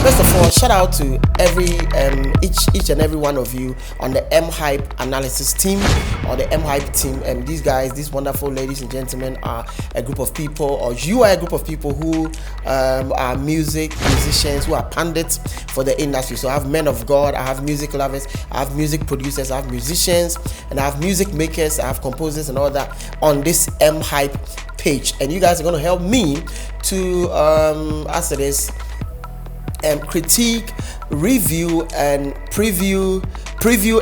First of all, shout out to each and every one of you on the Mhype analysis team or the Mhype team. And these guys, these wonderful ladies and gentlemen, are a group of people, or you are a group of people who are musicians, who are pundits for the industry. So I have men of God, I have music lovers, I have music producers, I have musicians, and I have music makers, I have composers and all that on this Mhype page. And you guys are going to help me to critique, review and preview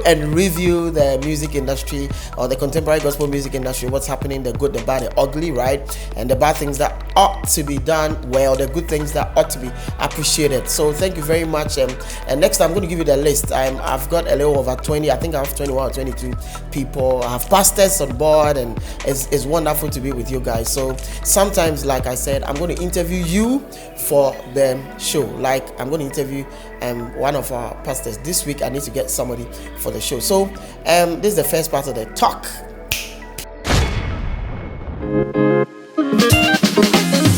and review the music industry, or the contemporary gospel music industry, what's happening, the good, the bad, the ugly, right? And the bad things that ought to be done well, the good things that ought to be appreciated. So thank you very much. And next I'm going to give you the list. I've got a little over 20, I think I have 21 or 22 people. I have pastors on board, and it's wonderful to be with you guys. So sometimes, like I said, I'm going to interview you for the show. Like I'm going to interview one of our pastors this week. I need to get somebody for the show. So this is the first part of the talk.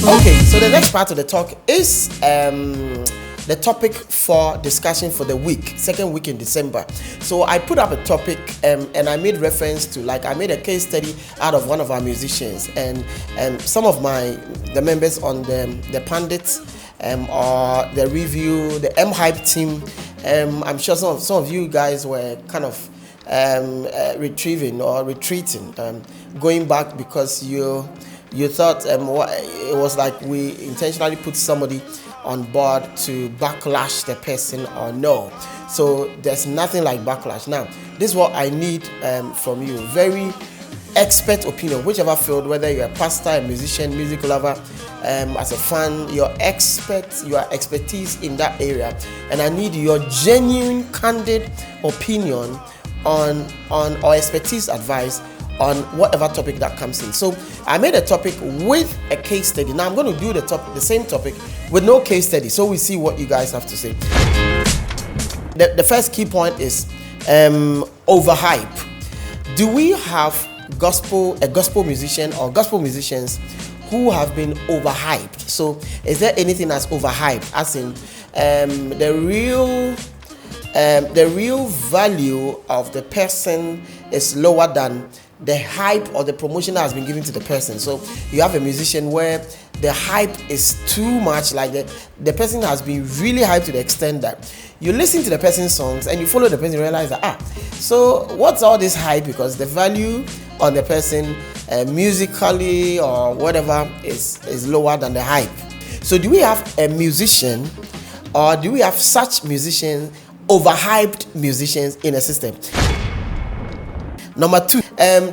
Okay, so the next part of the talk is the topic for discussion for the week, second week in December. So I put up a topic and I made reference to, like, I made a case study out of one of our musicians, and some of the members on the pundits or the review, the Mhype team. I'm sure some of you guys were kind of retrieving or retreating, going back because you thought it was like we intentionally put somebody on board to backlash the person, or no. So there's nothing like backlash. Now, this is what I need from you. Very expert opinion, whichever field, whether you're a pastor, a musician, music lover, as a fan, your expertise in that area, and I need your genuine, candid opinion on or expertise advice on whatever topic that comes in. So I made a topic with a case study. Now I'm going to do the same topic with no case study, so we see what you guys have to say. The first key point is overhype. Do we have a gospel musician or gospel musicians who have been overhyped? So is there anything that's overhyped, as in the real value of the person is lower than the hype or the promotion that has been given to the person? So you have a musician where the hype is too much, like the person has been really hyped to the extent that you listen to the person's songs and you follow the person and realize that so what's all this hype, because the value on the person musically or whatever is lower than the hype. So do we have a musician, or do we have such musicians, overhyped musicians in a system? Number two,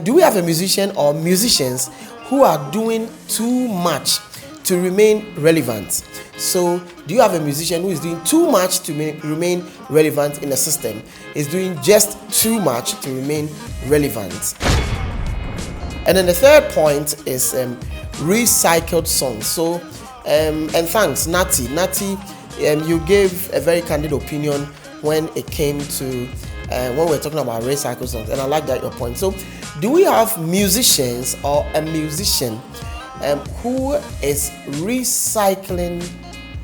do we have a musician or musicians who are doing too much to remain relevant? So do you have a musician who is doing too much to remain relevant in the system, is doing just too much to remain relevant? And then the third point is recycled songs. So and thanks Natty, you gave a very candid opinion when it came to when we're talking about recycled songs, and I like that your point. So do we have musicians or a musician who is recycling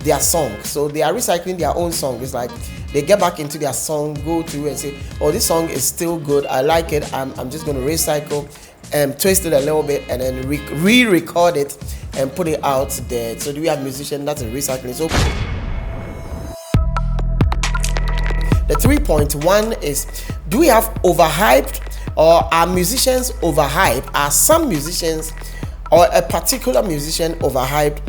their song? So they are recycling their own song. It's like they get back into their song, go through and say, oh, this song is still good, I like it, I'm just going to recycle and twist it a little bit and then re-record it and put it out there. So do we have musicians that's recycling? So the 3.1 is, do we have overhyped, or are musicians overhyped? Are some musicians or a particular musician overhyped?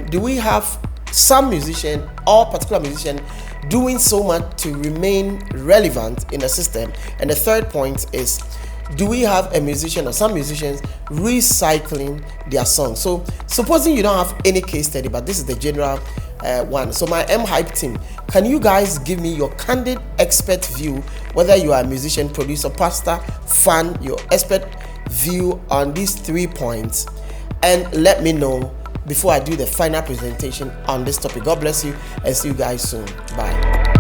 Do we have some musician or particular musician doing so much to remain relevant in the system? And the third point is, do we have a musician or some musicians recycling their songs? So supposing you don't have any case study, but this is the general one. So my Mhype team, can you guys give me your candid expert view, whether you are a musician, producer, pastor, fan, your expert view on these 3 points, and let me know before I do the final presentation on this topic. God bless you and see you guys soon. Bye.